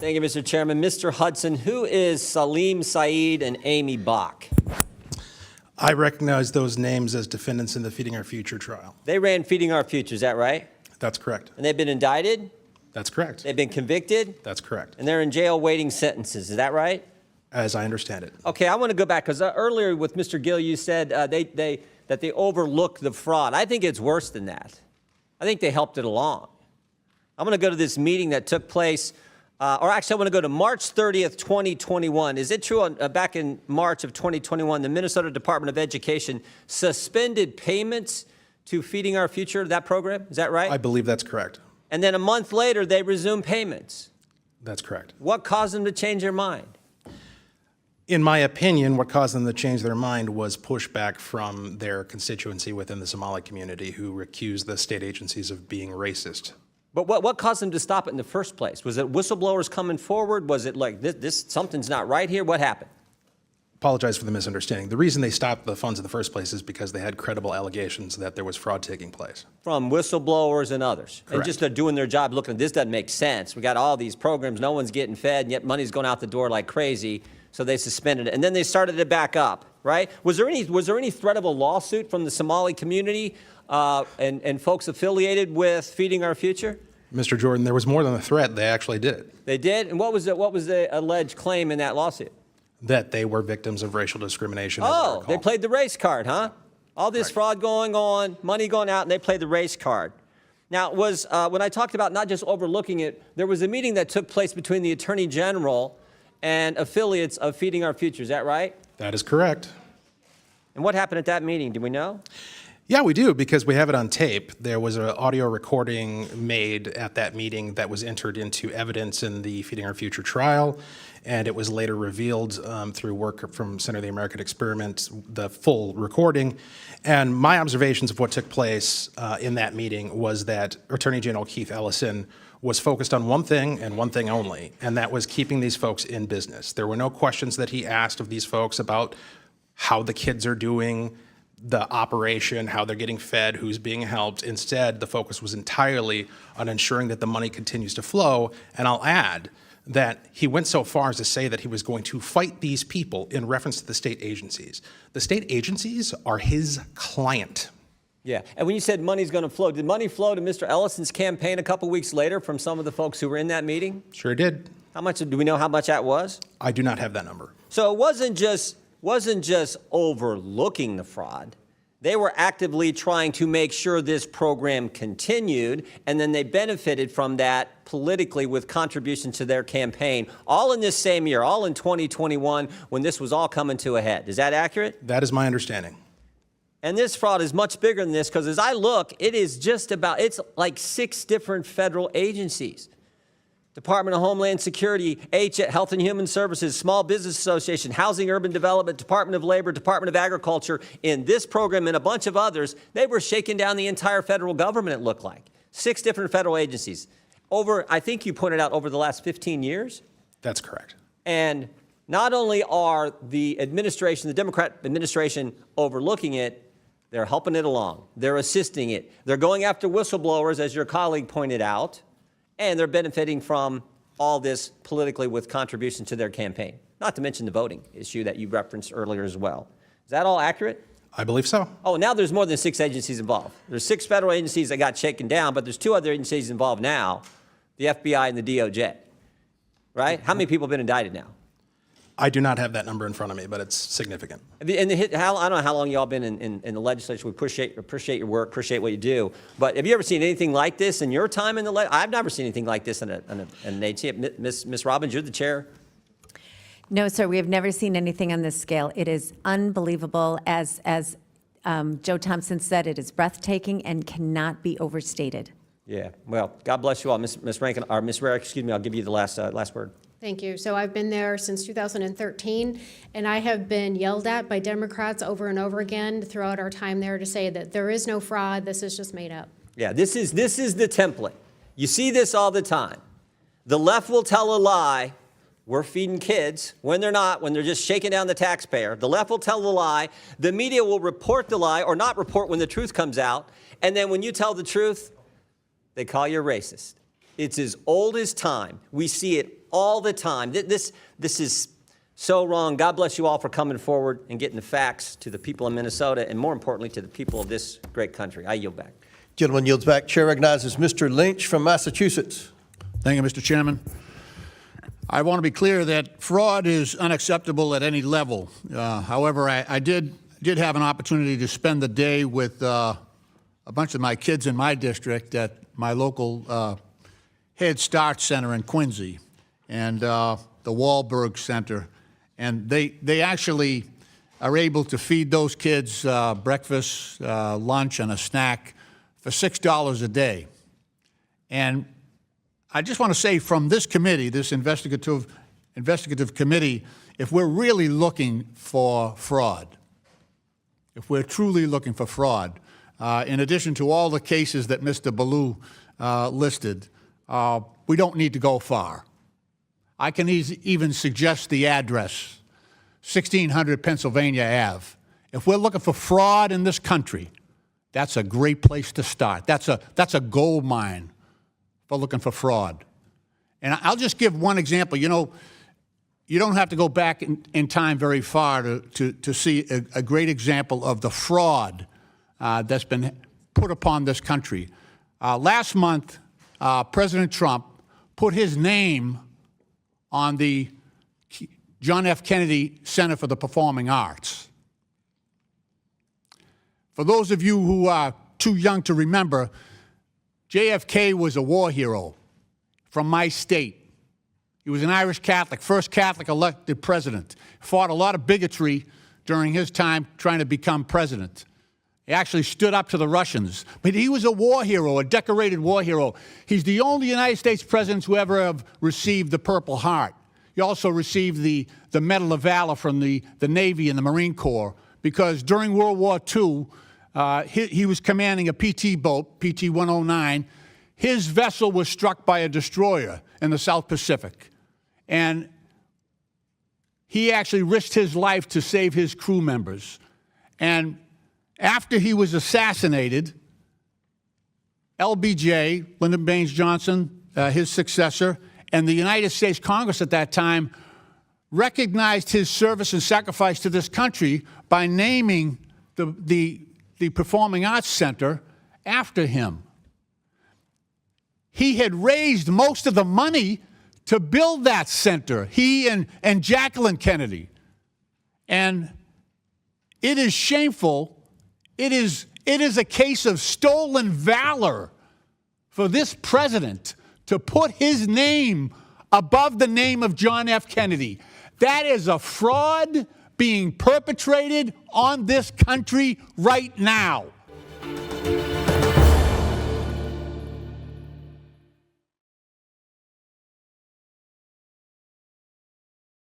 Thank you, Mr. Chairman. Mr. Hudson, who is Salim Saeed and Amy Bach? I recognize those names as defendants in the Feeding Our Future trial. They ran Feeding Our Future, is that right? That's correct. And they've been indicted? That's correct. They've been convicted? That's correct. And they're in jail waiting sentences, is that right? As I understand it. Okay, I want to go back, because earlier with Mr. Gill, you said that they overlooked the fraud. I think it's worse than that. I think they helped it along. I'm going to go to this meeting that took place, or actually I want to go to March 30th, 2021. Is it true back in March of 2021, the Minnesota Department of Education suspended payments to Feeding Our Future, that program? Is that right? I believe that's correct. And then a month later, they resumed payments. That's correct. What caused them to change their mind? In my opinion, what caused them to change their mind was pushback from their constituency within the Somali community who accused the state agencies of being racist. But what caused them to stop it in the first place? Was it whistleblowers coming forward? Was it like this something's not right here? What happened? Apologize for the misunderstanding. The reason they stopped the funds in the first place is because they had credible allegations that there was fraud taking place. From whistleblowers and others. Correct. And just they're doing their job looking, this doesn't make sense. We got all these programs, no one's getting fed, and yet money's going out the door like crazy. So they suspended it. And then they started it back up, right? Was there any threat of a lawsuit from the Somali community and folks affiliated with Feeding Our Future? Mr. Jordan, there was more than a threat. They actually did it. They did? And what was the alleged claim in that lawsuit? That they were victims of racial discrimination. As I Oh, recall. they played the race card, huh? All this Right. fraud going on, money going out, and they played the race card. Now, when I talked about not just overlooking it, there was a meeting that took place between the Attorney General and affiliates of Feeding Our Future. Is that right? That is correct. And what happened at that meeting? Do we know? Yeah, we do, because we have it on tape. There was an audio recording made at that meeting that was entered into evidence in the Feeding Our Future trial, and it was later revealed through work from Center of the American Experiment, the full recording. And my observations of what took place in that meeting was that Attorney General Keith Ellison was focused on one thing and one thing only, and that was keeping these folks in business. There were no questions that he asked of these folks about how the kids are doing, the operation, how they're getting fed, who's being helped. Instead, the focus was entirely on ensuring that the money continues to flow. And I'll add that he went so far as to say that he was going to fight these people in reference to the state agencies. The state agencies are his client. Yeah. And when you said money's going to flow, did money flow to Mr. Ellison's campaign a couple weeks later from some of the folks who were in that meeting? Sure did. How much, do we know how much that was? I do not have that number. So it wasn't just overlooking the fraud. They were actively trying to make sure this program continued, and then they benefited from that politically with contributions to their campaign, all in this same year, all in 2021, when this was all coming to a head. Is that accurate? That is my understanding. And this fraud is much bigger than this, because as I look, it's like 6 different federal agencies. Department of Homeland Security, Health and Human Services, Small Business Association, Housing Urban Development, Department of Labor, Department of Agriculture. In this program and a bunch of others, they were shaking down the entire federal government, it looked like. 6 different federal agencies. I think you pointed out, over the last 15 years. That's correct. And not only are the Democrat administration overlooking it, they're helping it along. They're assisting it. They're going after whistleblowers, as your colleague pointed out, and they're benefiting from all this politically with contribution to their campaign, not to mention the voting issue that you referenced earlier as well. Is that all accurate? I believe so. Oh, now there's more than 6 agencies involved. There's 6 federal agencies that got shaken down, but there's 2 other agencies involved now, the FBI and the DOJ, right? How many people have been indicted now? I do not have that number in front of me, but it's significant. And I don't know how long y'all been in the legislature. We appreciate your work, appreciate what you do. But have you ever seen anything like this in your time in the legislature? I've never seen anything like this in an agency. Ms. Robbins, you're the chair. No, sir, we have never seen anything on this scale. It is unbelievable. As Joe Thompson said, it is breathtaking and cannot be overstated. Yeah, well, God bless you all. Ms. Rankin, or Ms. Rarick, excuse me, I'll give you the last word. Thank you. So I've been there since 2013, and I have been yelled at by Democrats over and over again throughout our time there to say that there is no fraud, this is just made up. Yeah, this is the template. You see this all the time. The left will tell a lie, we're feeding kids, when they're not, when they're just shaking down the taxpayer. The left will tell a lie, the media will report the lie or not report when the truth comes out, and then when you tell the truth, they call you a racist. It's as old as time. We see it all the time. This is so wrong. God bless you all for coming forward and getting the facts to the people in Minnesota, and more importantly, to the people of this great country. I yield back. Gentleman yields back. Chair recognizes Mr. Lynch from Massachusetts. Thank you, Mr. Chairman. I want to be clear that fraud is unacceptable at any level. However, I did have an opportunity to spend the day with a bunch of my kids in my district at my local Head Start Center in Quincy and the Wahlberg Center. And they actually are able to feed those kids breakfast, lunch, and a snack for $6 a day. And I just want to say from this committee, this investigative committee, if we're really looking for fraud, if we're truly looking for fraud, in addition to all the cases that Mr. Ballou listed, we don't need to go far. I can even suggest the address, 1600 Pennsylvania Ave. If we're looking for fraud in this country, that's a great place to start. That's a gold mine for looking for fraud. And I'll just give one example. You know, you don't have to go back in time very far to see a great example of the fraud that's been put upon this country. Last month, President Trump put his name on the John F. Kennedy Center for the Performing Arts. For those of you who are too young to remember, JFK was a war hero from my state. He was an Irish Catholic, first Catholic elected president. Fought a lot of bigotry during his time trying to become president. He actually stood up to the Russians. But he was a war hero, a decorated war hero. He's the only United States president who ever have received the Purple Heart. He also received the Medal of Valor from the Navy and the Marine Corps because during World War II, he was commanding a PT boat, PT 109. His vessel was struck by a destroyer in the South Pacific. And he actually risked his life to save his crew members. And after he was assassinated, LBJ, Lyndon Baines Johnson, his successor, and the United States Congress at that time recognized his service and sacrifice to this country by naming the Performing Arts Center after him. He had raised most of the money to build that center, he and Jacqueline Kennedy. And it is shameful. It is a case of stolen valor for this president to put his name above the name of John F. Kennedy. That is a fraud being perpetrated on this country right now.